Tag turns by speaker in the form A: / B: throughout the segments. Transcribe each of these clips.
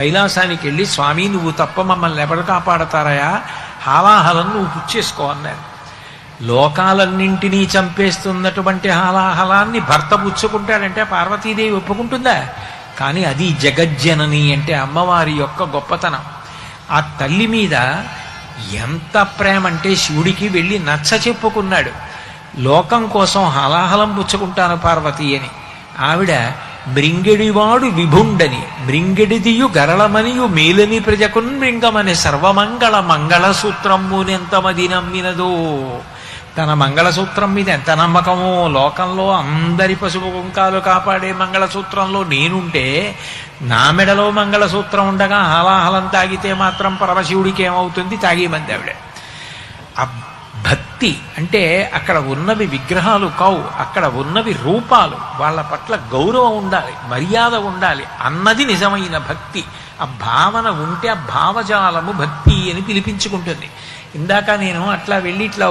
A: కైలాసానికి వెళ్ళి, స్వామి నువ్వు తప్ప మమ్మల్ని ఎవరు కాపాడతారయా, హాలాహలం నువ్వు పుచ్చేసుకో అన్నారు. లోకాలన్నింటినీ చంపేస్తున్నటువంటి హాలాహలాన్ని భర్త పుచ్చుకుంటాడంటే పార్వతీదేవి ఒప్పుకుంటుందా? కానీ అది జగజ్జనని అంటే అమ్మవారి యొక్క గొప్పతనం. ఆ తల్లి మీద ఎంత ప్రేమ అంటే శివుడికి వెళ్ళి నచ్చ చెప్పుకున్నాడు, లోకం కోసం హలాహలం పుచ్చుకుంటాను పార్వతి అని. ఆవిడ మృంగెడివాడు విభుండని మృంగెడిదియు గరళమనియు మేలని ప్రజకున్ మృంగమని సర్వమంగళ మంగళసూత్రమునెంతమది నమ్మినదో. తన మంగళసూత్రం మీద ఎంత నమ్మకమో, లోకంలో అందరి పసుపు కుంకాలు కాపాడే మంగళసూత్రంలో నేనుంటే నా మెడలో మంగళసూత్రం ఉండగా హాలాహలం తాగితే మాత్రం పరమశివుడికి ఏమవుతుంది? తాగేమంది ఆవిడ. ఆ భక్తి అంటే అక్కడ ఉన్నవి విగ్రహాలు కావు, అక్కడ ఉన్నవి రూపాలు. వాళ్ళ పట్ల గౌరవం ఉండాలి, మర్యాద ఉండాలి అన్నది నిజమైన భక్తి. ఆ భావన ఉంటే ఆ భావజాలము భక్తి అని పిలిపించుకుంటుంది. ఇందాక నేను అట్లా వెళ్ళి ఇట్లా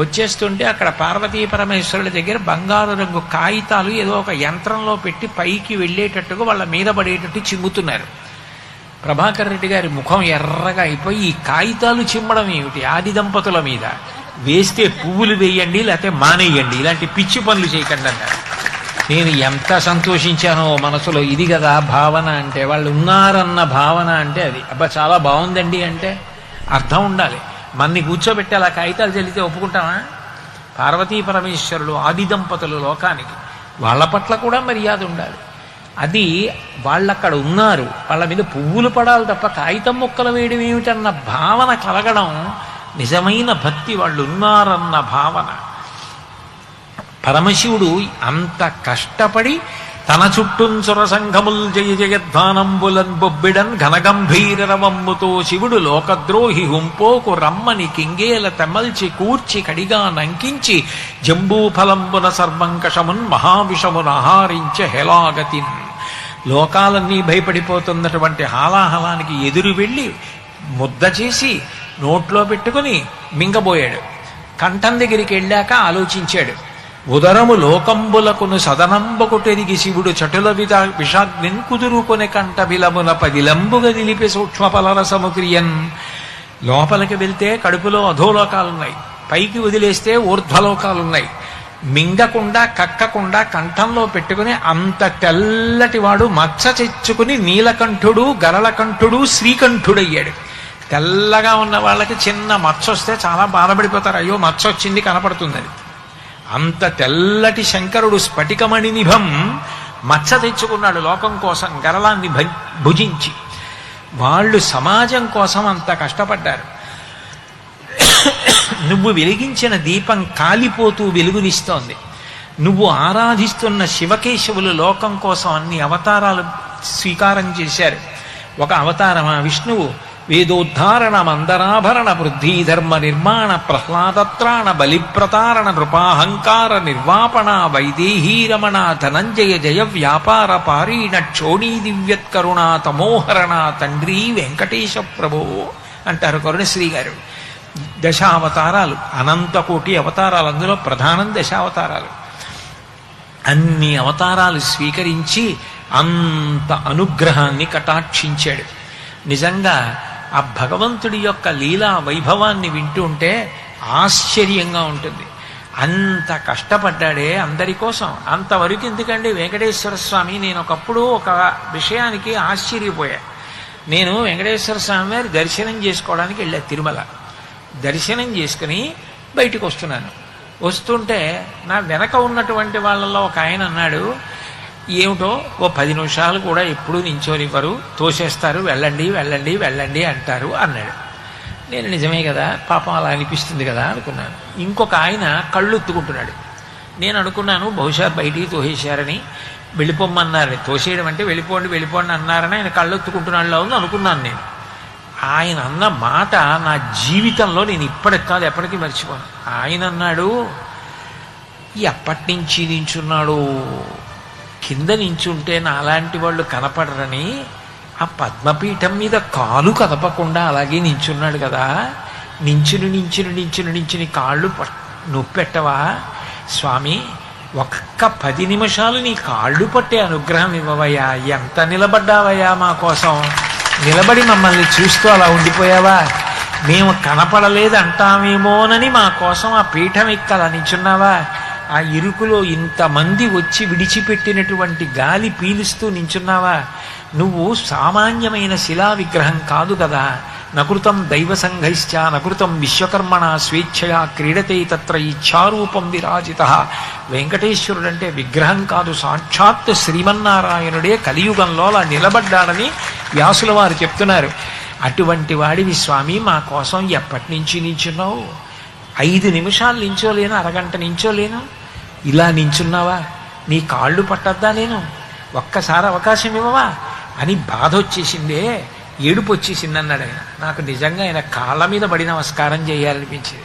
A: వచ్చేస్తుంటే అక్కడ పార్వతీ పరమేశ్వరుల దగ్గర బంగారు రంగు కాగితాలు ఏదో ఒక యంత్రంలో పెట్టి పైకి వెళ్ళేటట్టుగా వాళ్ళ మీద పడేటట్టు చిమ్ముతున్నారు. ప్రభాకర్ రెడ్డి గారి ముఖం ఎర్రగా అయిపోయి, ఈ కాగితాలు చిమ్మడం ఏమిటి? ఆది దంపతుల మీద వేస్తే పువ్వులు వేయండి, లేకపోతే మానేయండి, ఇలాంటి పిచ్చి పనులు చేయకండి అన్నారు. నేను ఎంత సంతోషించానో మనసులో. ఇది కదా భావన అంటే, వాళ్ళు ఉన్నారన్న భావన అంటే అది. అబ్బా చాలా బాగుందండి అంటే అర్థం ఉండాలి. మన్ని కూర్చోబెట్టి అలా కాగితాలు చల్లితే ఒప్పుకుంటామా? పార్వతీ పరమేశ్వరులు ఆది దంపతులు లోకానికి, వాళ్ళ పట్ల కూడా మర్యాద ఉండాలి. అది వాళ్ళక్కడ ఉన్నారు, వాళ్ళ మీద పువ్వులు పడాలి తప్ప కాగితం ముక్కలు వేయడం ఏమిటన్న భావన కలగడం నిజమైన భక్తి. వాళ్ళు ఉన్నారన్న భావన. పరమశివుడు అంత కష్టపడి తన చుట్టూంచుర సంఘముల్ జయ జయధ్వానంబులన్ బొబ్బిడన్ ఘనగంభీరవమ్ముతో శివుడు లోకద్రోహి హుంపోకు రమ్మని కింగేల తెమల్చి కూర్చి కడిగా నంకించి జంబూఫలంబున సర్వంకషమున్ మహావిషమును ఆహారించే హెలాగతిన్. లోకాలన్నీ భయపడిపోతున్నటువంటి హాలాహలానికి ఎదురు వెళ్ళి ముద్ద చేసి నోట్లో పెట్టుకుని మింగబోయాడు. కంఠం దగ్గరికి వెళ్ళాక ఆలోచించాడు. ఉదరము లోకంబులకును సదనంబకు తెరిగి శివుడు చటుల విషాగ్నిన్ కుదురుకొనే కంట బిలమున పదిలంబుగా నిలిపే సూక్ష్మ ఫలరసముక్రియన్. లోపలికి వెళ్తే కడుపులో అధోలోకాలున్నాయి, పైకి వదిలేస్తే ఊర్ధ్వలోకాలున్నాయి. మింగకుండా కక్కకుండా కంఠంలో పెట్టుకుని అంత తెల్లటివాడు మచ్చ తెచ్చుకుని నీలకంఠుడు, గరళకంఠుడు, శ్రీకంఠుడయ్యాడు. తెల్లగా ఉన్న వాళ్ళకి చిన్న మచ్చ వస్తే చాలా బాధపడిపోతారు, అయ్యో మచ్చ వచ్చింది కనపడుతుందని. అంత తెల్లటి శంకరుడు స్ఫటికమణి నిభం మచ్చ తెచ్చుకున్నాడు లోకం కోసం, గరళాన్ని భుజించి. వాళ్ళు సమాజం కోసం అంత కష్టపడ్డారు. నువ్వు వెలిగించిన దీపం కాలిపోతూ వెలుగునిస్తోంది. నువ్వు ఆరాధిస్తున్న శివకేశవులు లోకం కోసం అన్ని అవతారాలు స్వీకారం చేశారు. ఒక అవతారమా విష్ణువు? వేదోద్ధారణ మందరాభరణ వృద్ధి ధర్మ నిర్మాణ ప్రహ్లాదత్రాణ బలిప్రతారణ నృపాహంకార నిర్వాపణ వైదేహీరమణ ధనంజయ జయ వ్యాపార పారీణ క్షోణీ దివ్యత్కరుణ తమోహరణ తండ్రి వెంకటేశ ప్రభో అంటారు కరుణశ్రీ గారు. దశావతారాలు, అనంతకోటి అవతారాలు, అందులో ప్రధానం దశావతారాలు. అన్ని అవతారాలు స్వీకరించి అంత అనుగ్రహాన్ని కటాక్షించాడు. నిజంగా ఆ భగవంతుడి యొక్క లీలా వైభవాన్ని వింటుంటే ఆశ్చర్యంగా ఉంటుంది. అంత కష్టపడ్డాడే అందరి కోసం. అంతవరకు ఎందుకండి వెంకటేశ్వర స్వామి? నేను ఒకప్పుడు ఒక విషయానికి ఆశ్చర్యపోయా. నేను వెంకటేశ్వర స్వామి వారి దర్శనం చేసుకోవడానికి వెళ్ళా తిరుమల. దర్శనం చేసుకుని బయటికి వస్తుంటే నా వెనక ఉన్నటువంటి వాళ్ళల్లో ఒక ఆయన అన్నాడు, ఏమిటో ఓ 10 నిమిషాలు కూడా ఎప్పుడూ నించోనివ్వరు, తోసేస్తారు, వెళ్ళండి వెళ్ళండి వెళ్ళండి అంటారు అన్నాడు. నేను నిజమే కదా, పాపం అలా అనిపిస్తుంది కదా అనుకున్నాను. ఇంకొక ఆయన కళ్ళు ఎత్తుకుంటున్నాడు. నేను అనుకున్నాను బహుశా బయటికి తోసేశారని, వెళ్ళిపోమ్మన్నారని. తోసేయడం అంటే వెళ్ళిపోండి అన్నారని ఆయన కళ్ళు ఎత్తుకుంటున్నాడులో ఉంది అనుకున్నాను నేను. ఆయన అన్న మాట నా జీవితంలో నేను ఇప్పటికి కాదు ఎప్పటికీ మర్చిపోను. ఆయన అన్నాడు, ఎప్పటి నుంచి నించున్నాడు, కింద నించుంటే నాలాంటి వాళ్ళు కనపడరని ఆ పద్మపీఠం మీద కాలు కదపకుండా అలాగే నించున్నాడు కదా, నించుని కాళ్ళు నొప్పెట్టవా స్వామి? ఒక్క 10 నిమిషాలు నీ కాళ్ళు పట్టే అనుగ్రహం ఇవ్వవయ్యా. ఎంత నిలబడ్డావయ్యా మా కోసం. నిలబడి మమ్మల్ని చూస్తూ అలా ఉండిపోయావా? మేము కనపడలేదు అంటామేమోనని మా కోసం ఆ పీఠం ఎక్కి అలా నించున్నావా? ఆ ఇరుకులో ఇంతమంది వచ్చి విడిచిపెట్టినటువంటి గాలి పీలుస్తూ నించున్నావా? నువ్వు సామాన్యమైన శిలా విగ్రహం కాదు కదా. నకృతం దైవ సంఘైశ్చ నకృతం విశ్వకర్మణ స్వేచ్ఛయా క్రీడతే తత్ర ఇచ్ఛారూపం విరాజిత. వెంకటేశ్వరుడంటే విగ్రహం కాదు, సాక్షాత్ శ్రీమన్నారాయణుడే కలియుగంలో అలా నిలబడ్డాడని వ్యాసుల వారు చెప్తున్నారు. అటువంటి వాడివి స్వామి, మా కోసం ఎప్పటి నుంచి నించున్నావు? 5 నిమిషాలు నించోలేను, అరగంట నించోలేను. ఇలా నించున్నావా? నీ కాళ్ళు పట్టద్దా నేను? ఒక్కసారి అవకాశం ఇవ్వవా అని బాధ వచ్చేసిందే, ఏడుపు వచ్చేసింది అన్నాడు ఆయన. నాకు నిజంగా ఆయన కాళ్ళ మీద పడి నమస్కారం చేయాలనిపించింది.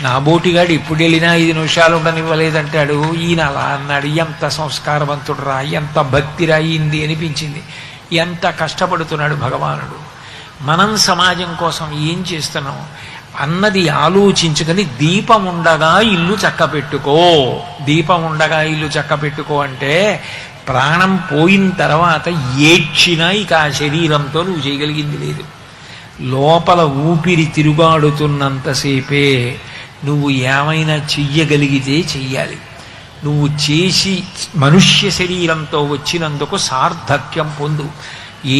A: నా బోటిగాడు ఇప్పుడు వెళ్ళినా 5 నిమిషాలు ఉండనివ్వలేదంటాడు, ఈయన అలా అన్నాడు. ఎంత సంస్కారవంతుడురా, ఎంత భక్తిరా అయింది అనిపించింది. ఎంత కష్టపడుతున్నాడు భగవానుడు. మనం సమాజం కోసం ఏం చేస్తున్నాం అన్నది ఆలోచించుకొని దీపం ఉండగా ఇల్లు చక్కపెట్టుకో. దీపం ఉండగా ఇల్లు చక్కపెట్టుకో అంటే ప్రాణం పోయిన తర్వాత ఏడ్చినా ఇక ఆ శరీరంతో నువ్వు చేయగలిగింది లేదు. లోపల ఊపిరి తిరుగాడుతున్నంతసేపే నువ్వు ఏమైనా చెయ్యగలిగితే చెయ్యాలి. నువ్వు చేసి మనుష్య శరీరంతో వచ్చినందుకు సార్థక్యం పొందు.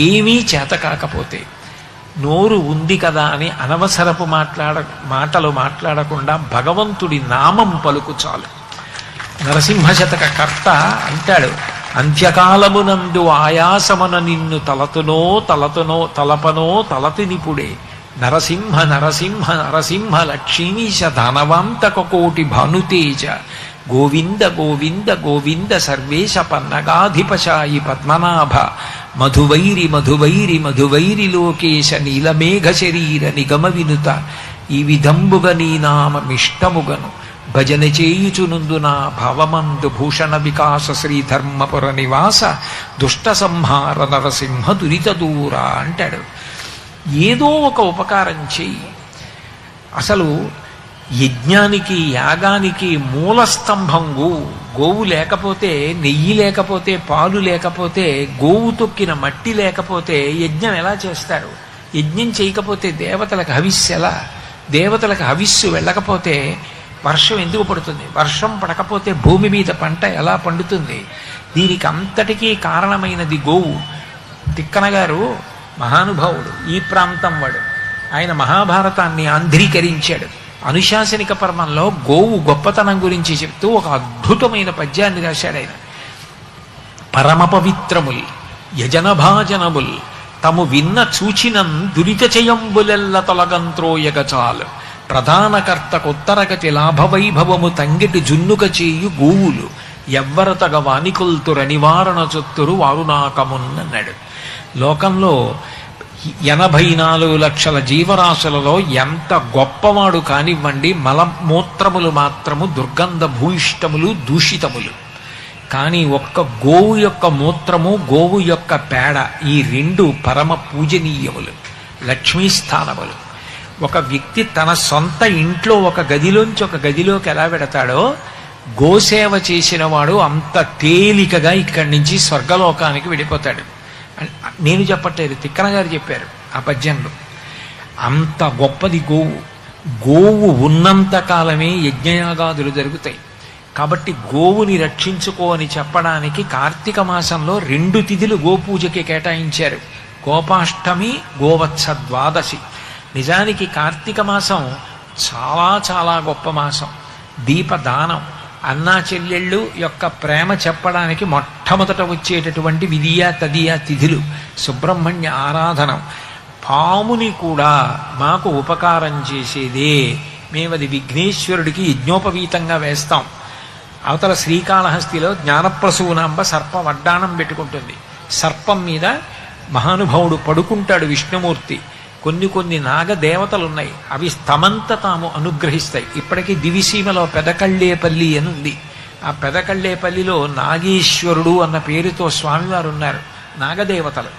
A: ఏమీ చేత కాకపోతే నోరు ఉంది కదా అని అనవసరపు మాటలు మాట్లాడకుండా భగవంతుడి నామం పలుకు చాలు. నరసింహశతక కర్త అంటాడు, అంత్యకాలమునందు ఆయాసమన నిన్ను తలపనో తలతినిపుడే నరసింహ నరసింహ నరసింహ లక్ష్మీశ ధనవంతక కోటి భానుతేజ గోవింద గోవింద గోవింద సర్వేశ పన్నగాధిపశాయి పద్మనాభ మధువైరి మధువైరి మధువైరి లోకేశ నీలమేఘ శరీర నిగమ వినుత ఈ విధంబుగ నీ నామమిష్టముగను భజన చేయుచునుందు నా భవమందు భూషణ వికాస శ్రీధర్మపుర నివాస దుష్ట సంహార నరసింహ దురిత దూర అంటాడు. ఏదో ఒక ఉపకారం చెయ్యి. అసలు యజ్ఞానికి యాగానికి మూలస్తంభం గోవు. గోవు లేకపోతే, నెయ్యి లేకపోతే, పాలు లేకపోతే, గోవు తొక్కిన మట్టి లేకపోతే యజ్ఞం ఎలా చేస్తారు? యజ్ఞం చేయకపోతే దేవతలకు హవిస్సు ఎలా? దేవతలకు హవిస్సు వెళ్ళకపోతే వర్షం ఎందుకు పడుతుంది? వర్షం పడకపోతే భూమి మీద పంట ఎలా పండుతుంది? దీనికి అంతటికీ కారణమైనది గోవు. తిక్కన గారు మహానుభావుడు, ఈ ప్రాంతం వాడు. ఆయన మహాభారతాన్ని ఆంధ్రీకరించాడు. అనుశాసనిక పర్వంలో గోవు గొప్పతనం గురించి చెప్తూ ఒక అద్భుతమైన పద్యాన్ని రాశాడు ఆయన. పరమ పవిత్రముల్ యజనభాజనముల్ తము విన్న చూచినం దురిత చేయంబులెల్ల తొలగంత్రోయగచాలు ప్రధానకర్త కొత్తరగతి లాభవైభవము తంగిటి జున్నుక చేయు గోవులు ఎవ్వరతగ వానికొల్తుర నివారణ చొత్తురు వారునాకమున్నన్నాడు. లోకంలో 84 లక్షల జీవరాశులలో ఎంత గొప్పవాడు కానివ్వండి, మలమూత్రములు మాత్రము దుర్గంధ భూయిష్టములు, దూషితములు. కానీ ఒక్క గోవు యొక్క మూత్రము, గోవు యొక్క పేడ, ఈ 2 పరమ పూజనీయములు, లక్ష్మీస్థానములు. ఒక వ్యక్తి తన సొంత ఇంట్లో ఒక గదిలోంచి ఒక గదిలోకి ఎలా పెడతాడో, గోసేవ చేసిన వాడు అంత తేలికగా ఇక్కడి నుంచి స్వర్గలోకానికి వెళ్ళిపోతాడు. నేను చెప్పట్లేదు, తిక్కన గారు చెప్పారు ఆ పద్యంలో. అంత గొప్పది గోవు. గోవు ఉన్నంత కాలమే యజ్ఞయాగాదులు జరుగుతాయి. కాబట్టి గోవుని రక్షించుకో అని చెప్పడానికి కార్తీక మాసంలో 2 తిథులు గోపూజకి కేటాయించారు. గోపాష్టమి, గోవత్స ద్వాదశి. నిజానికి కార్తీక మాసం చాలా చాలా గొప్ప మాసం. దీపదానం, అన్నా చెల్లెళ్ళు యొక్క ప్రేమ చెప్పడానికి మొట్టమొదట వచ్చేటటువంటి విధియ తదియ తిథులు, సుబ్రహ్మణ్య ఆరాధనం. పాముని కూడా మాకు ఉపకారం చేసేదే, మేమది విఘ్నేశ్వరుడికి యజ్ఞోపవీతంగా వేస్తాం. అవతల శ్రీకాళహస్తిలో జ్ఞానప్రసూనాంబ సర్ప వడ్డాణం పెట్టుకుంటుంది. సర్పం మీద మహానుభావుడు పడుకుంటాడు విష్ణుమూర్తి. కొన్ని నాగదేవతలున్నాయి, అవి తమంత తాము అనుగ్రహిస్తాయి. ఇప్పటికీ దివిసీమలో పెదకళ్ళేపల్లి అని ఉంది. ఆ పెదకళ్ళేపల్లిలో నాగేశ్వరుడు అన్న పేరుతో స్వామివారు ఉన్నారు, నాగదేవతలు.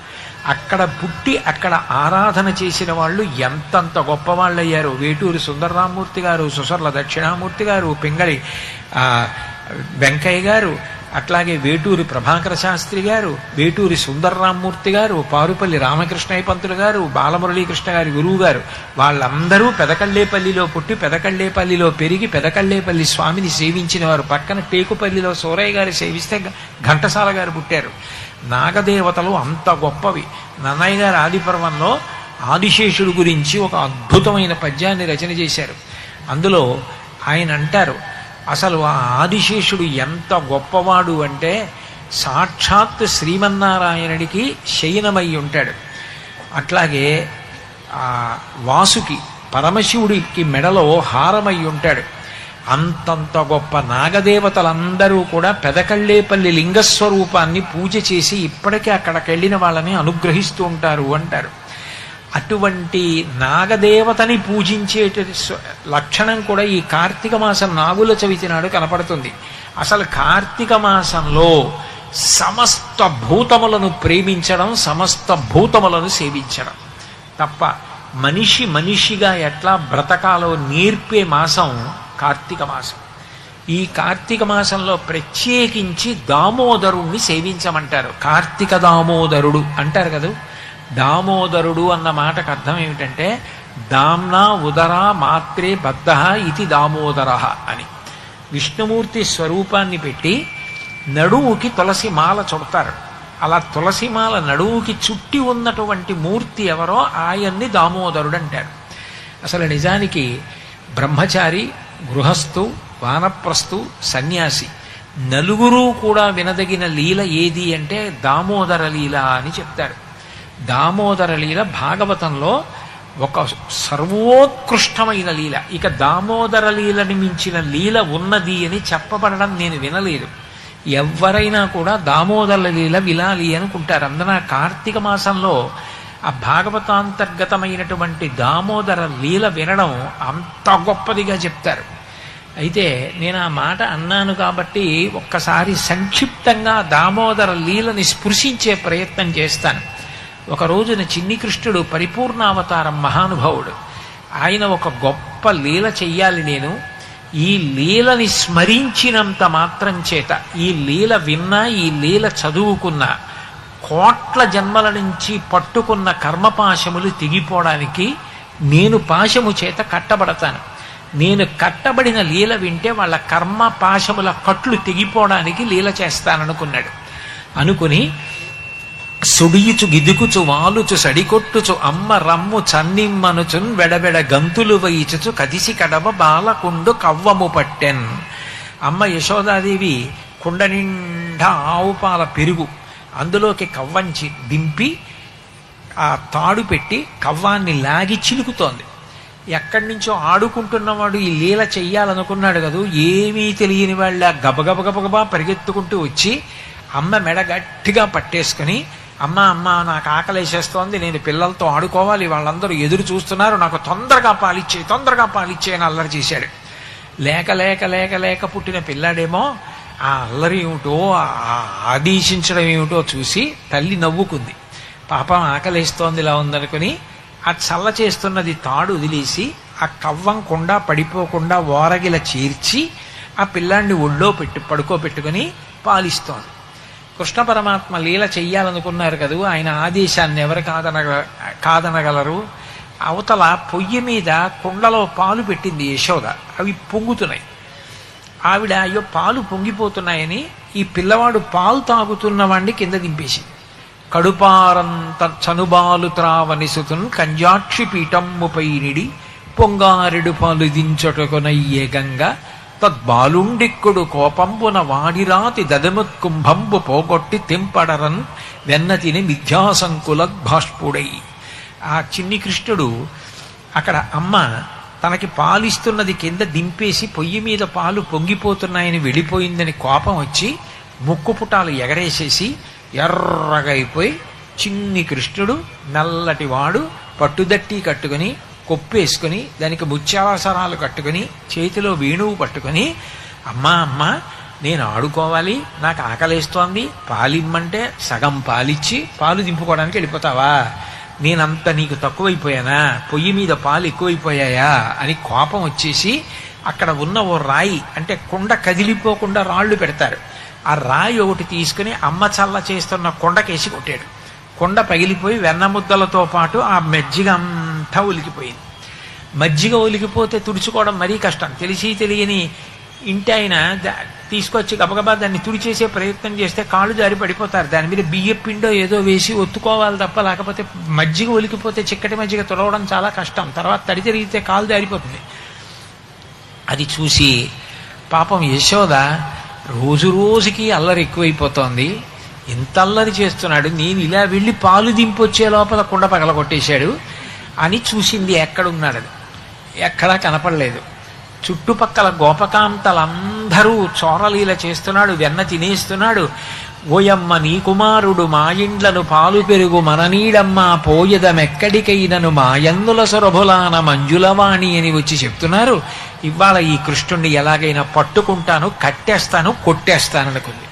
A: అక్కడ పుట్టి అక్కడ ఆరాధన చేసిన వాళ్ళు ఎంతంత గొప్పవాళ్ళు అయ్యారు. వేటూరి సుందరరామూర్తి గారు, సుసర్ల దక్షిణామూర్తి గారు, పింగళి వెంకయ్య గారు, అట్లాగే వేటూరి ప్రభాకర శాస్త్రి గారు, వేటూరి సుందర్రామ్మూర్తి గారు, పారుపల్లి రామకృష్ణయ్య పంతులు గారు, బాలమురళీకృష్ణ గారి గురువు గారు, వాళ్ళందరూ పెదకళ్ళేపల్లిలో పుట్టి పెదకళ్ళేపల్లిలో పెరిగి పెదకళ్ళేపల్లి స్వామిని సేవించిన వారు. పక్కన టేకుపల్లిలో సూరయ్య గారు సేవిస్తే ఘంటసాల గారు పుట్టారు. నాగదేవతలు అంత గొప్పవి. నన్నయ్య గారు ఆదిపర్వంలో ఆదిశేషుడు గురించి ఒక అద్భుతమైన పద్యాన్ని రచన చేశారు. అందులో ఆయన అంటారు, అసలు ఆ ఆదిశేషుడు ఎంత గొప్పవాడు అంటే సాక్షాత్ శ్రీమన్నారాయణుడికి శయనమై ఉంటాడు. అట్లాగే వాసుకి పరమశివుడికి మెడలో హారమై ఉంటాడు. అంతంత గొప్ప నాగదేవతలందరూ కూడా పెదకళ్ళేపల్లి లింగస్వరూపాన్ని పూజ చేసి ఇప్పటికే అక్కడికి వెళ్ళిన వాళ్ళని అనుగ్రహిస్తూ ఉంటారు అంటారు. అటువంటి నాగదేవతని పూజించే లక్షణం కూడా ఈ కార్తీక మాసం నాగుల చవితి నాడు కనపడుతుంది. అసలు కార్తీక మాసంలో సమస్త భూతములను ప్రేమించడం, సమస్త భూతములను సేవించడం తప్ప మనిషిగా ఎట్లా బ్రతకాలో నేర్పే మాసం కార్తీక మాసం. ఈ కార్తీక మాసంలో ప్రత్యేకించి దామోదరుణ్ణి సేవించమంటారు. కార్తీక దామోదరుడు అంటారు కదా. దామోదరుడు అన్న మాటకు అర్థం ఏమిటంటే దామ్నా ఉదరా మాత్రే బద్ధ ఇది దామోదర అని. విష్ణుమూర్తి స్వరూపాన్ని పెట్టి నడువుకి తులసి మాల చుడతారు. అలా తులసి మాల నడువుకి చుట్టి ఉన్నటువంటి మూర్తి ఎవరో ఆయన్ని దామోదరుడు అంటారు. అసలు నిజానికి బ్రహ్మచారి, గృహస్థు, వానప్రస్థు, సన్యాసి నలుగురు కూడా వినదగిన లీల ఏది అంటే దామోదర లీల అని చెప్తారు. దామోదర లీల భాగవతంలో ఒక సర్వోత్కృష్టమైన లీల. ఇక దామోదర లీలని మించిన లీల ఉన్నది అని చెప్పబడడం నేను వినలేదు. ఎవరైనా కూడా దామోదర లీల వినాలి అనుకుంటారు. అందున కార్తీక మాసంలో ఆ భాగవతాంతర్గతమైనటువంటి దామోదర లీల వినడం అంత గొప్పదిగా చెప్తారు. అయితే నేను ఆ మాట అన్నాను కాబట్టి ఒక్కసారి సంక్షిప్తంగా దామోదర లీలని స్పృశించే ప్రయత్నం చేస్తాను. ఒక రోజున చిన్ని కృష్ణుడు పరిపూర్ణావతారం మహానుభావుడు. ఆయన ఒక గొప్ప లీల చెయ్యాలి, నేను ఈ లీలని స్మరించినంత మాత్రం చేత, ఈ లీల విన్నా, ఈ లీల చదువుకున్నా, కోట్ల జన్మల నుంచి పట్టుకున్న కర్మపాశములు తెగిపోవడానికి నేను పాశము చేత కట్టబడతాను. నేను కట్టబడిన లీల వింటే వాళ్ళ కర్మ పాశముల కట్లు తెగిపోవడానికి లీల చేస్తాననుకున్నాడు. అనుకుని సుడియుచు గిదుకుచు వాలుచు సడికొట్టుచు అమ్మ రమ్ము చన్నిమ్మనుచున్ వెడబెడ గంతులు వయిచుచు కదిసి కడవ బాలకుండు కవ్వము పట్టెన్. అమ్మ యశోదాదేవి కుండ నిండా ఆవు పాల పెరుగు, అందులోకి కవ్వంచి దింపి ఆ తాడు పెట్టి కవ్వాన్ని లాగి చిలుకుతోంది. ఎక్కడి నుంచో ఆడుకుంటున్నవాడు ఈ లీల చెయ్యాలనుకున్నాడు కదూ, ఏమీ తెలియని వాళ్ళ గబగబగబగబా పరిగెత్తుకుంటూ వచ్చి అమ్మ మెడ గట్టిగా పట్టేసుకుని, అమ్మ అమ్మ నాకు ఆకలేసేస్తోంది, నేను పిల్లలతో ఆడుకోవాలి, వాళ్ళందరూ ఎదురు చూస్తున్నారు, నాకు తొందరగా పాలిచ్చే అని అల్లరి చేశాడు. లేక లేక లేక లేక పుట్టిన పిల్లాడేమో ఆ అల్లరి ఏమిటో, ఆ ఆదేశించడం ఏమిటో చూసి తల్లి నవ్వుకుంది. పాపం ఆకలేస్తోంది ఇలా ఉందనుకుని ఆ చల్ల చేస్తున్నది తాడు వదిలేసి ఆ కవ్వం కుండా పడిపోకుండా ఓరగిల చేర్చి ఆ పిల్లాడిని ఒళ్ళో పడుకోబెట్టుకుని పాలిస్తోంది. కృష్ణ పరమాత్మ లీల చెయ్యాలనుకున్నారు కదూ, ఆయన ఆదేశాన్ని ఎవరు కాదనగలరు. అవతల పొయ్యి మీద కుండలో పాలు పెట్టింది యశోద, అవి పొంగుతున్నాయి. ఆవిడ అయ్యో పాలు పొంగిపోతున్నాయని ఈ పిల్లవాడు పాలు తాగుతున్నవాడిని కింద దింపేసింది. కడుపారంత చనుబాలు త్రావనిసుతున్ కంజాక్షి పీఠమ్ముపై నిడి పొంగారెడు పాలు దించటకునయ్యే గంగ తద్బాలుండిక్కుడు కోపంబున వాడిరాతి దదముత్కుంభంబు పోగొట్టి తెంపడరన్ వెన్నతిని మిథ్యాసంకుల భాష్పుడై. ఆ చిన్ని కృష్ణుడు అక్కడ అమ్మ తనకి పాలిస్తున్నది కింద దింపేసి పొయ్యి మీద పాలు పొంగిపోతున్నాయని వెళ్ళిపోయిందని కోపం వచ్చి ముక్కుపుటాలు ఎగరేసేసి ఎర్రగా అయిపోయి చిన్ని కృష్ణుడు నల్లటివాడు పట్టుదట్టి కట్టుకుని కొప్పేసుకుని దానికి ముత్యావసరాలు కట్టుకుని చేతిలో వేణువు పట్టుకుని అమ్మా అమ్మా నేను ఆడుకోవాలి, నాకు ఆకలేస్తోంది, పాలిమ్మంటే సగం పాలిచ్చి పాలు దింపుకోవడానికి వెళ్ళిపోతావా, నేనంత నీకు తక్కువైపోయానా, పొయ్యి మీద పాలు ఎక్కువైపోయాయా అని కోపం వచ్చేసి అక్కడ ఉన్న ఓ రాయి, అంటే కుండ కదిలిపోకుండా రాళ్లు పెడతారు, ఆ రాయి ఒకటి తీసుకుని అమ్మ చల్ల చేస్తున్న కుండకేసి కొట్టాడు. కుండ పగిలిపోయి వెన్న ముద్దలతో పాటు ఆ మజ్జిగ అంతా ఒలికిపోయింది. మజ్జిగ ఒలికిపోతే తుడుచుకోవడం మరీ కష్టం. తెలిసి తెలియని ఇంటి ఆయన తీసుకొచ్చి గబగబా దాన్ని తుడిచేసే ప్రయత్నం చేస్తే కాళ్ళు జారి పడిపోతారు. దాని మీద బియ్యం పిండో ఏదో వేసి ఒత్తుకోవాలి తప్ప, లేకపోతే మజ్జిగ ఒలికిపోతే చిక్కటి మజ్జిగ తుడవడం చాలా కష్టం. తర్వాత తడి తిరిగితే కాలు జారిపోతుంది. అది చూసి పాపం యశోద రోజు రోజుకి అల్లరి ఎక్కువైపోతోంది, ఎంత అల్లరి చేస్తున్నాడు, నేను ఇలా వెళ్ళి పాలు దింపొచ్చే లోపల కుండ పగలగొట్టేశాడు అని చూసింది. ఎక్కడున్నాడని ఎక్కడా కనపడలేదు. చుట్టుపక్కల గోపకాంతలందరూ చోరలీల చేస్తున్నాడు, వెన్న తినేస్తున్నాడు. ఓయమ్మ నీ కుమారుడు మా ఇండ్లను పాలు పెరుగు మననీడమ్మ పోయదమెక్కడికైనను మాయందుల సొరభులాన మంజులవాణి అని వచ్చి చెప్తున్నారు. ఇవాళ ఈ కృష్ణుణ్ణి ఎలాగైనా పట్టుకుంటాను, కట్టేస్తాను, కొట్టేస్తాననుకుంది.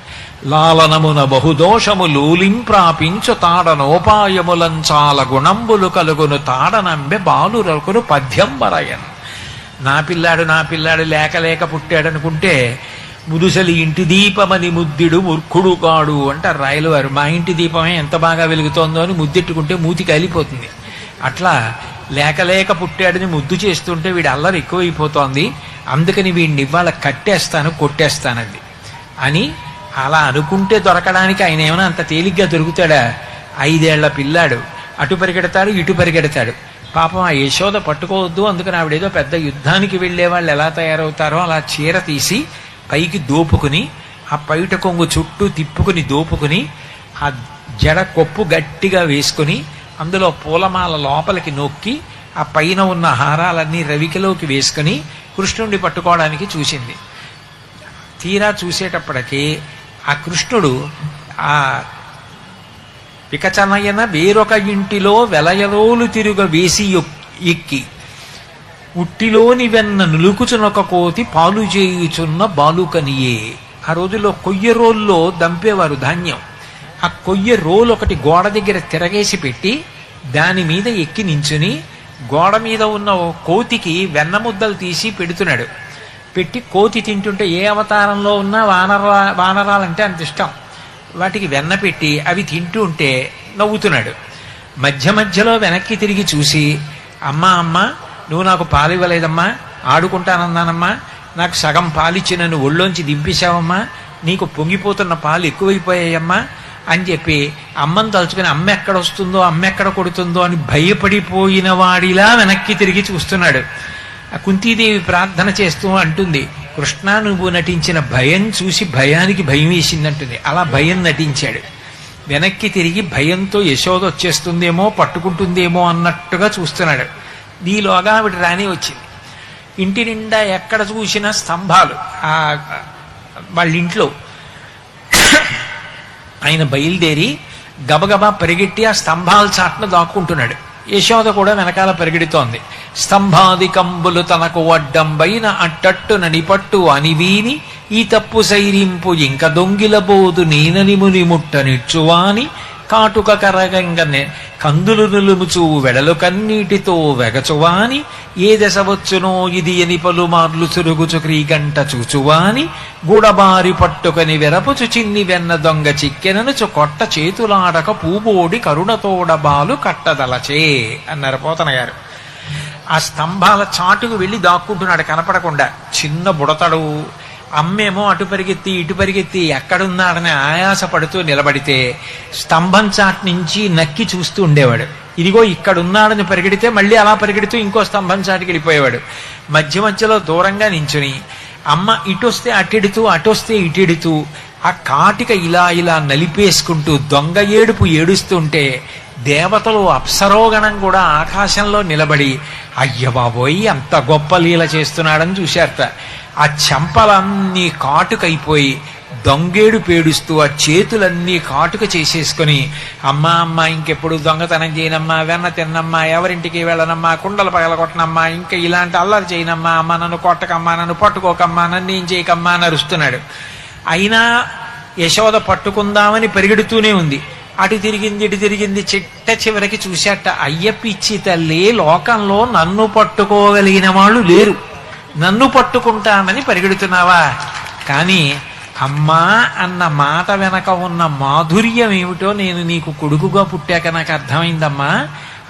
A: లాలనమున బహుదోషము లూలింప్రాపించు తాడనోపాయములంచాల గుణంబులు కలుగును తాడనంబె బాలురకును పద్యంబరయన్. నా పిల్లాడు లేక లేక పుట్టాడనుకుంటే ముదుసలి ఇంటి దీపమని ముద్దిడు మూర్ఖుడు కాడు అంటారు రాయలు వారు. మా ఇంటి దీపమే ఎంత బాగా వెలుగుతోందో అని ముద్దెట్టుకుంటే మూతి కాలిపోతుంది. అట్లా లేక లేక పుట్టాడని ముద్దు చేస్తుంటే వీడి అల్లరి ఎక్కువైపోతోంది, అందుకని వీడిని ఇవాళ కట్టేస్తాను, కొట్టేస్తానంది అని అలా అనుకుంటే దొరకడానికి ఆయన ఏమైనా అంత తేలిగ్గా దొరుకుతాడా? 5 ఏళ్ల పిల్లాడు, అటు పరిగెడతాడు, ఇటు పరిగెడతాడు. పాపం ఆ యశోద పట్టుకోవద్దు, అందుకని ఆవిడేదో పెద్ద యుద్ధానికి వెళ్లే వాళ్ళు ఎలా తయారవుతారో అలా చీర తీసి పైకి దోపుకుని, ఆ పైట కొంగు చుట్టూ తిప్పుకుని దోపుకుని, ఆ జడ కొప్పు గట్టిగా వేసుకుని, అందులో పూలమాల లోపలికి నొక్కి, ఆ పైన ఉన్న హారాలన్నీ రవికలోకి వేసుకుని కృష్ణుడిని పట్టుకోవడానికి చూసింది. తీరా చూసేటప్పటికీ ఆ కృష్ణుడు ఆ వికచనయన వేరొక ఇంటిలో వెలయలోలు తిరుగ వేసి ఎక్కి ఉట్టిలోని వెన్న నులుకుచునొక కోతి పాలు చేయుచున్న బాలుకనియే. ఆ రోజుల్లో కొయ్య రోల్లో దంపేవారు ధాన్యం. ఆ కొయ్య రోలు ఒకటి గోడ దగ్గర తిరగేసి పెట్టి దాని మీద ఎక్కి నించుని గోడ మీద ఉన్న కోతికి వెన్న ముద్దలు తీసి పెడుతున్నాడు. పెట్టి కోతి తింటుంటే ఏ అవతారంలో ఉన్నా వానరాలంటే అంత ఇష్టం. వాటికి వెన్న పెట్టి అవి తింటూ ఉంటే నవ్వుతున్నాడు. మధ్య మధ్యలో వెనక్కి తిరిగి చూసి, అమ్మా నువ్వు నాకు పాలు ఇవ్వలేదమ్మా, ఆడుకుంటానన్నానమ్మా, నాకు సగం పాలిచ్చి నన్ను ఒళ్ళోంచి దింపేశావమ్మా, నీకు పొంగిపోతున్న పాలు ఎక్కువైపోయాయమ్మా అని చెప్పి అమ్మను తలుచుకుని అమ్మ ఎక్కడొస్తుందో, అమ్మ ఎక్కడ కొడుతుందో అని భయపడిపోయిన వాడిలా వెనక్కి తిరిగి చూస్తున్నాడు. కుంతీదేవి ప్రార్థన చేస్తూ అంటుంది, కృష్ణ నువ్వు నటించిన భయం చూసి భయానికి భయం వేసిందంటుంది. అలా భయం నటించాడు. వెనక్కి తిరిగి భయంతో యశోద వచ్చేస్తుందేమో, పట్టుకుంటుందేమో అన్నట్టుగా చూస్తున్నాడు. దీలోగా ఆవిడ రాని వచ్చింది. ఇంటి నిండా ఎక్కడ చూసినా స్తంభాలు. వాళ్ళ ఇంట్లో ఆయన బయలుదేరి గబగబా పరిగెట్టి ఆ స్తంభాల చాట్న దాక్కుంటున్నాడు. యశోద కూడా వెనకాల పరిగెడుతోంది. స్తంభాదికంబులు తనకు వడ్డంబైన అట్టట్టు ననిపట్టు అనివీని ఈ తప్పు సైరింపు ఇంక దొంగిలబోదు నేనని ముని ముట్టనిచ్చువాని కాటుక కరగంగనే కందులు నిలుముచూ వెడలు కన్నీటితో వెగచువాని ఏ దశ వచ్చునో ఇది అని పలుమార్లు చురుగుచు క్రీగంట చూచువాని గుడబారి పట్టుకని వెరపుచు చిన్ని వెన్న దొంగ చిక్కెననుచు కొట్ట చేతులాడక పూబోడి కరుణతోడబాలు కట్టదలచే అన్నారు పోతన గారు. ఆ స్తంభాల చాటుకు వెళ్ళి దాక్కుంటున్నాడు కనపడకుండా. చిన్న బుడతడు. అమ్మేమో అటు పరిగెత్తి ఇటు పరిగెత్తి ఎక్కడున్నాడని ఆయాసపడుతూ నిలబడితే స్తంభం చాటు నుంచి నక్కి చూస్తూ ఉండేవాడు. ఇదిగో ఇక్కడున్నాడని పరిగెడితే మళ్ళీ అలా పరిగెడుతూ ఇంకో స్తంభం చాటుకి వెళ్ళిపోయేవాడు. మధ్య మధ్యలో దూరంగా నించుని అమ్మ ఇటొస్తే అటెడుతూ అటొస్తే ఇటెడుతూ ఆ కాటిక ఇలా ఇలా నలిపేసుకుంటూ దొంగ ఏడుపు ఏడుస్తుంటే దేవతలు అప్సరోగణం కూడా ఆకాశంలో నిలబడి అయ్య బాబోయ్ అంత గొప్ప లీల చేస్తున్నాడని చూశారట. ఆ చెంపలన్నీ కాటుకైపోయి దొంగేడు పేడుస్తూ ఆ చేతులన్నీ కాటుక చేసేసుకుని అమ్మ ఇంకెప్పుడు దొంగతనం చేయనమ్మా, వెన్న తిన్నమ్మా, ఎవరింటికి వెళ్ళనమ్మా, కుండలు పగలగొట్టనమ్మా, ఇంకా ఇలాంటి అల్లరి చేయనమ్మా, అమ్మ నన్ను కొట్టకమ్మా, నన్ను పట్టుకోకమ్మా, నన్ను ఏం చేయకమ్మా అని అరుస్తున్నాడు. అయినా యశోద పట్టుకుందామని పరిగెడుతూనే ఉంది. అటు తిరిగింది ఇటు తిరిగింది. చిట్ట చివరికి చూశాట, అయ్య పిచ్చి తల్లి, లోకంలో నన్ను పట్టుకోగలిగిన వాళ్ళు లేరు, నన్ను పట్టుకుంటానని పరిగెడుతున్నావా? కానీ అమ్మా అన్న మాట వెనక ఉన్న మాధుర్యం ఏమిటో నేను నీకు కొడుకుగా పుట్టాక నాకు అర్థమైందమ్మా.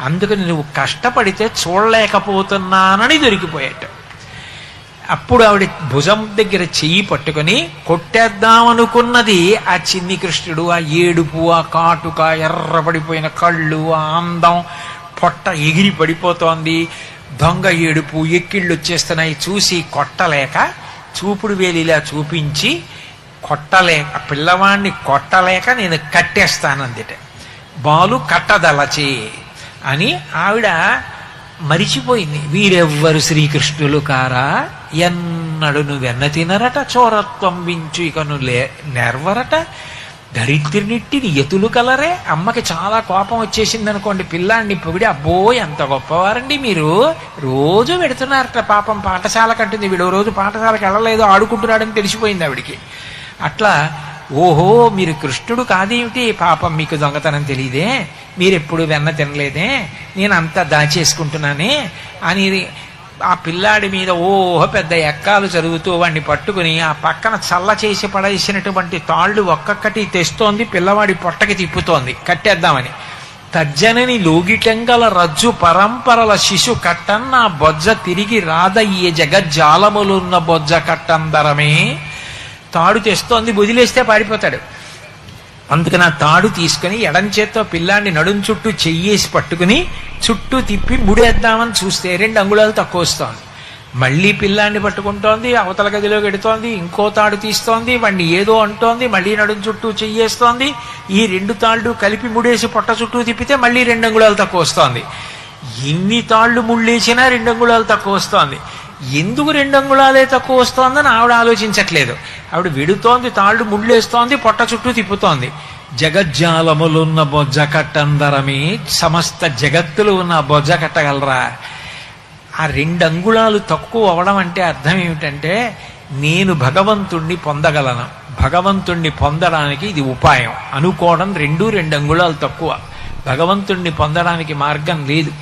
A: అందుకని నువ్వు కష్టపడితే చూడలేకపోతున్నానని దొరికిపోయాట. అప్పుడు ఆవిడ భుజం దగ్గర చెయ్యి పట్టుకొని కొట్టేద్దామనుకున్నది ఆ చిన్ని కృష్ణుడు. ఆ ఏడుపు, ఆ కాటుక, ఎర్రబడిపోయిన కళ్ళు, ఆ అందం, పొట్ట ఎగిరి పడిపోతోంది, దొంగ ఏడుపు, ఎక్కిళ్ళు వచ్చేస్తున్నాయి. చూసి కొట్టలేక చూపుడు వేలిలా చూపించి కొట్టలేక, పిల్లవాణ్ణి కొట్టలేక నేను కట్టేస్తానందిట. బాలు కట్టదలచే అని ఆవిడ మరిచిపోయింది. వీరెవ్వరు శ్రీకృష్ణులు కారా, ఎన్నడు నువ్వెన్న తినరట, చోరత్వం వించు ఇకను నేర్వరట, దరిద్రునిట్టిని ఎతులు కలరే. అమ్మకి చాలా కోపం వచ్చేసింది అనుకోండి, పిల్లాన్ని పొగిడి, అబ్బో ఎంత గొప్పవారండి మీరు, రోజు పెడుతున్నారట పాపం పాఠశాలకు అంటుంది. వీడు రోజు పాఠశాలకు వెళ్ళలేదు, ఆడుకుంటున్నాడని తెలిసిపోయింది ఆవిడికి. అట్లా ఓహో మీరు కృష్ణుడు కాదేమిటి, పాపం మీకు దొంగతనం తెలియదే, మీరెప్పుడు వెన్న తినలేదే, నేను అంతా దాచేసుకుంటున్నానే అని ఆ పిల్లాడి మీద ఓహో పెద్ద ఎక్కాలు జరుగుతూ వాడిని పట్టుకుని ఆ పక్కన చల్ల చేసి పడేసినటువంటి తాళ్ళు ఒక్కొక్కటి తెస్తోంది, పిల్లవాడి పొట్టకి తిప్పుతోంది కట్టేద్దామని. తర్జనని లోగిటెంగల రజ్జు పరంపరల శిశు కట్టన్న బొజ్జ తిరిగి రాదయ్యే జగజ్జాలములున్న బొజ్జ కట్టందరమే. తాడు తెస్తోంది, వదిలేస్తే పారిపోతాడు. అందుకని ఆ తాడు తీసుకుని ఎడం చేత్తో పిల్లాన్ని నడుం చుట్టూ చెయ్యేసి పట్టుకుని చుట్టూ తిప్పి ముడేద్దామని చూస్తే 2 అంగుళాలు తక్కువ వస్తోంది. మళ్ళీ పిల్లాన్ని పట్టుకుంటోంది, అవతల గదిలో పెడుతోంది, ఇంకో తాడు తీస్తోంది, వాడిని ఏదో అంటోంది, మళ్ళీ నడుం చుట్టూ చెయ్యేస్తోంది. ఈ 2 తాళ్ళు కలిపి ముడేసి పొట్ట చుట్టూ తిప్పితే మళ్ళీ 2 అంగుళాలు తక్కువ వస్తోంది. ఎన్ని తాళ్ళు ముళ్ళేసినా 2 అంగుళాలు తక్కువ వస్తోంది. ఎందుకు 2 అంగుళాలే తక్కువ వస్తోందని ఆవిడ ఆలోచించట్లేదు. ఆవిడ వెడుతోంది, తాళ్ళు ముళ్ళేస్తోంది, పొట్ట చుట్టూ తిప్పుతోంది. జగజ్జాలములున్న బొజ్జ కట్టందరమే, సమస్త జగత్తులు ఉన్న బొజ్జ కట్టగలరా? ఆ 2 అంగుళాలు తక్కువ అవడం అంటే అర్థం ఏమిటంటే నేను భగవంతుణ్ణి పొందగలను, భగవంతుణ్ణి పొందడానికి ఇది ఉపాయం అనుకోవడం. 2 అంగుళాలు తక్కువ. భగవంతుణ్ణి పొందడానికి మార్గం లేదు.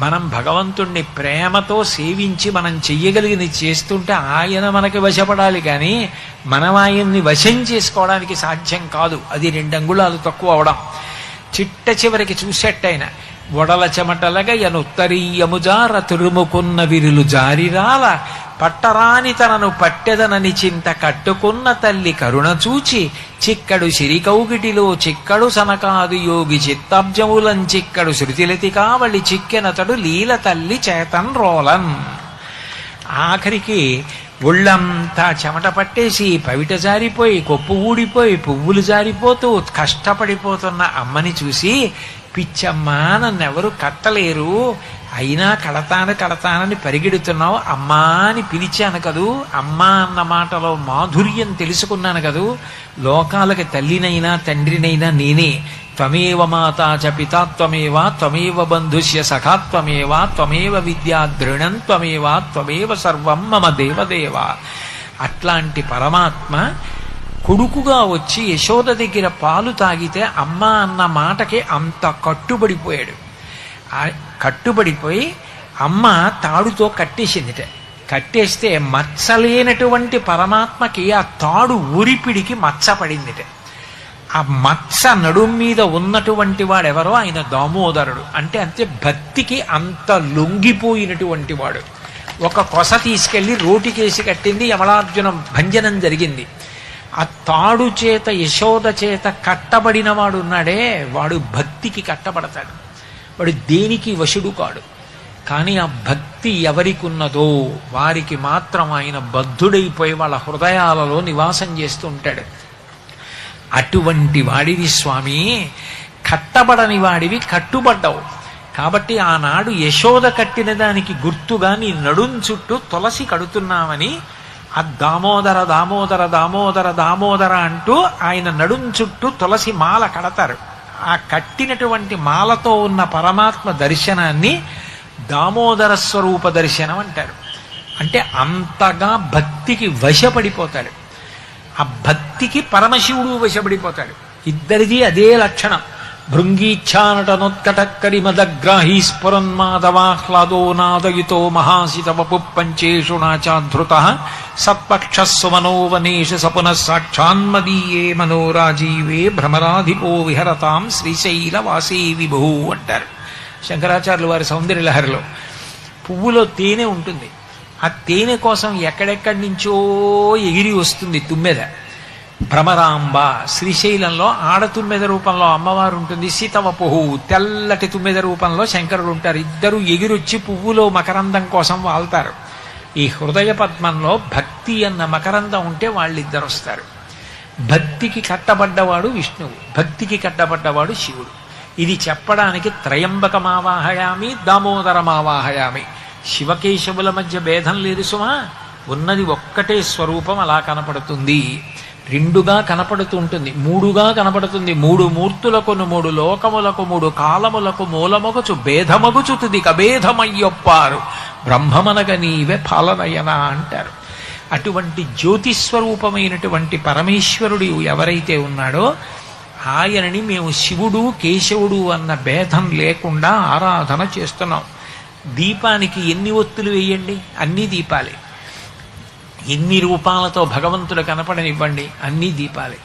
A: మనం భగవంతుణ్ణి ప్రేమతో సేవించి మనం చెయ్యగలిగింది చేస్తుంటే ఆయన మనకి వశపడాలి, కానీ మనం ఆయన్ని వశం చేసుకోవడానికి సాధ్యం కాదు. అది 2 అంగుళాలు తక్కువ అవడం. చిట్ట చివరికి చూసేట్టయిన వడల చెమటలగా ఎనుత్తరీయముజార తురుముకున్న విరులు జారిరాల పట్టరాని తనను పట్టెదనని చింత కట్టుకున్న తల్లి కరుణ చూచి చిక్కడు సిరికౌగిటిలో చిక్కడు సనకాదు యోగి చిత్తాబ్జములంచిక్కడు శృతిలతి కావళి చిక్కెనతడు లీల తల్లి చేతన్ రోలన్. ఆఖరికి ఒళ్ళంతా చెమట పట్టేసి పవిట జారిపోయి కొప్పు ఊడిపోయి పువ్వులు జారిపోతూ కష్టపడిపోతున్న అమ్మని చూసి, పిచ్చమ్మా నన్నెవరు కట్టలేరు, అయినా కడతానని పరిగెడుతున్నావు, అమ్మా అని పిలిచాను కదూ, అమ్మా అన్న మాటలో మాధుర్యం తెలుసుకున్నాను కదూ, లోకాలకి తల్లినైనా తండ్రినైనా నేనే, త్వమేవ మాతా చ పితా త్వమేవ త్వమేవ బంధుస్య సఖాత్వమేవ త్వమేవ విద్యా దృఢం త్వమేవ సర్వం మమ దేవదేవ. అట్లాంటి పరమాత్మ కొడుకుగా వచ్చి యశోద దగ్గర పాలు తాగితే అమ్మ అన్న మాటకి అంత కట్టుబడిపోయాడు. కట్టుబడిపోయి అమ్మ తాడుతో కట్టేసిందిట. కట్టేస్తే మచ్చలేనటువంటి పరమాత్మకి ఆ తాడు ఊరిపిడికి మచ్చ పడిందిట. ఆ మచ్చ నడుం మీద ఉన్నటువంటి వాడెవరో ఆయన దామోదరుడు. అంటే అంతే భక్తికి అంత లొంగిపోయినటువంటి వాడు. ఒక కొస తీసుకెళ్లి రోటికేసి కట్టింది, యమలార్జున భంజనం జరిగింది. ఆ తాడు చేత యశోద చేత కట్టబడిన వాడు ఉన్నాడే, వాడు భక్తికి కట్టబడతాడు. వాడు దేనికి వశుడు కాడు. కానీ ఆ భక్తి ఎవరికి ఉన్నదో వారికి మాత్రం ఆయన బద్ధుడైపోయి వాళ్ళ హృదయాలలో నివాసం చేస్తూ ఉంటాడు. అటువంటి వాడివి స్వామి, కట్టబడని వాడివి కట్టుబడ్డావు. కాబట్టి ఆనాడు యశోద కట్టిన దానికి గుర్తుగా నీ నడుం చుట్టూ తులసి కడుతున్నామని ఆ దామోదర దామోదర దామోదర దామోదర అంటూ ఆయన నడుం చుట్టూ తులసి మాల కడతారు. ఆ కట్టినటువంటి మాలతో ఉన్న పరమాత్మ దర్శనాన్ని దామోదర స్వరూప దర్శనం అంటారు. అంటే అంతగా భక్తికి వశపడిపోతాడు. ఆ భక్తికి పరమశివుడు వశపడిపోతాడు. ఇద్దరిది అదే లక్షణం. భృంగీచ్ఛానటనోత్కటక్కరిమదగ్రాహీ స్ఫురన్మాధవాహ్లాదో నాదయుతో మహాసితవపు పంచేషు నాచాధృత సత్పక్షస్సు మనోవనేషు సపునః సాక్షాన్మదీయే మనోరాజీవే భ్రమరాధిపో విహరతాం శ్రీశైలవాసీ విభూ అంటారు శంకరాచార్యులు వారి సౌందర్యలహరిలో. పువ్వులో తేనె ఉంటుంది. ఆ తేనె కోసం ఎక్కడెక్కడి నుంచో ఎగిరి వస్తుంది తుమ్మెద. భ్రమరాంబ, శ్రీశైలంలో ఆడతుమ్మెద రూపంలో అమ్మవారు ఉంటుంది. సీతవపుహు, తెల్లటి తుమ్మెద రూపంలో శంకరుడు ఉంటారు. ఇద్దరు ఎగిరొచ్చి పువ్వులో మకరందం కోసం వాళ్తారు. ఈ హృదయ పద్మంలో భక్తి అన్న మకరందం ఉంటే వాళ్ళిద్దరు వస్తారు. భక్తికి కట్టబడ్డవాడు విష్ణువు, భక్తికి కట్టబడ్డవాడు శివుడు. ఇది చెప్పడానికి త్రయంబకమావాహయామి, దామోదరమావాహయామి. శివకేశవుల మధ్య భేదం లేదు సుమా, ఉన్నది ఒక్కటే స్వరూపం. అలా కనపడుతుంది, రెండుగా కనపడుతూ ఉంటుంది, మూడుగా కనపడుతుంది. మూడు మూర్తులకును మూడు లోకములకు మూడు కాలములకు మూలమగుచు భేదమగుచు తుది కభేదమయ్యొప్పారు బ్రహ్మమనగ నీవే పాలనయన అంటారు. అటువంటి జ్యోతిస్వరూపమైనటువంటి పరమేశ్వరుడు ఎవరైతే ఉన్నాడో ఆయనని మేము శివుడు కేశవుడు అన్న భేదం లేకుండా ఆరాధన చేస్తున్నాం. దీపానికి ఎన్ని ఒత్తులు వేయండి, అన్ని దీపాలే. ఎన్ని రూపాలతో భగవంతుడు కనపడనివ్వండి, అన్ని దీపాలే.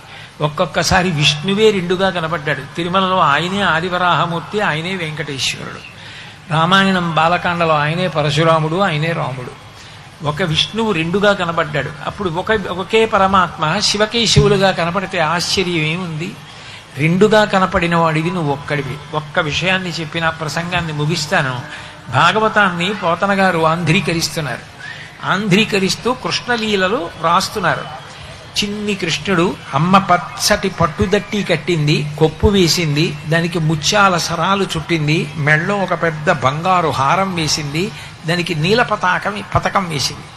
A: ఒక్కొక్కసారి విష్ణువే రెండుగా కనపడ్డాడు. తిరుమలలో ఆయనే ఆదివరాహమూర్తి, ఆయనే వెంకటేశ్వరుడు. రామాయణం బాలకాండలో ఆయనే పరశురాముడు, ఆయనే రాముడు. ఒక విష్ణువు రెండుగా కనపడ్డాడు. అప్పుడు ఒకే పరమాత్మ శివకేశవులుగా కనపడితే ఆశ్చర్యం ఏముంది? రెండుగా కనపడిన వాడివి నువ్వు ఒక్కడివి. ఒక్క విషయాన్ని చెప్పిన ప్రసంగాన్ని ముగిస్తాను. భాగవతాన్ని పోతన గారు ఆంధ్రీకరిస్తున్నారు. ఆంధ్రీకరిస్తూ కృష్ణలీలలు రాస్తున్నారు. చిన్ని కృష్ణుడు, అమ్మ పచ్చటి పట్టుదట్టి కట్టింది, కొప్పు వేసింది, దానికి ముత్యాల సరాలు చుట్టింది, మెళ్ళో ఒక పెద్ద బంగారు హారం వేసింది, దానికి నీల పతకం వేసింది,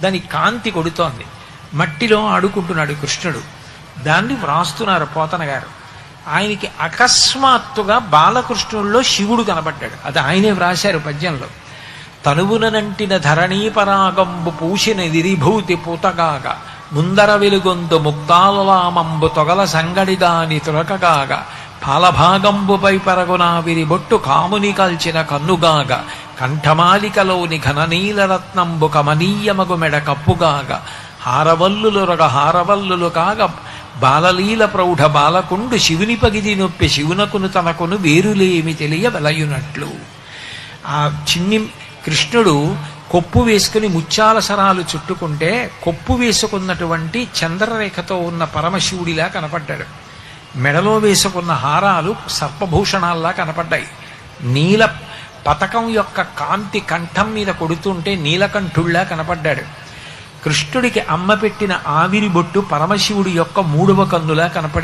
A: దానికి కాంతి కొడుతోంది. మట్టిలో ఆడుకుంటున్నాడు కృష్ణుడు. దాన్ని వ్రాస్తున్నారు పోతన గారు. ఆయనకి అకస్మాత్తుగా బాలకృష్ణుల్లో శివుడు కనబడ్డాడు. అది ఆయనే వ్రాశారు పద్యంలో. తనువునంటిన ధరణీపరాగంబు పూసిన దిరిభూతి పూతగాగా ముందర వెలుగొందు ముక్తాలలామంబు తొగల సంగడిదాని తురకగాగా పాలభాగంబుపై పరగునా విరిబొట్టు కాముని కల్చిన కన్నుగాగా కంఠమాలికలోని ఘననీలరత్నంబు కమనీయమగు మెడ కప్పుగాగా హారవల్లులు రగ హారవల్లులు కాగా బాలలీల ప్రౌఢ బాలకుండు శివుని పగిది నొప్పి శివునకును తనకును వేరులేమి తెలియ వెలయునట్లు. ఆ చిన్ని కృష్ణుడు కొప్పు వేసుకుని ముత్యాల సరాలు చుట్టుకుంటే కొప్పు వేసుకున్నటువంటి చంద్రరేఖతో ఉన్న పరమశివుడిలా కనపడ్డాడు. మెడలో వేసుకున్న హారాలు సర్పభూషణాల్లా కనపడ్డాయి. నీల పతకం యొక్క కాంతి కంఠం మీద కొడుతుంటే నీలకంఠుళ్లా కనపడ్డాడు. కృష్ణుడికి అమ్మ పెట్టిన ఆవిరి బొట్టు పరమశివుడి యొక్క మూడవ కన్నులా కనపడి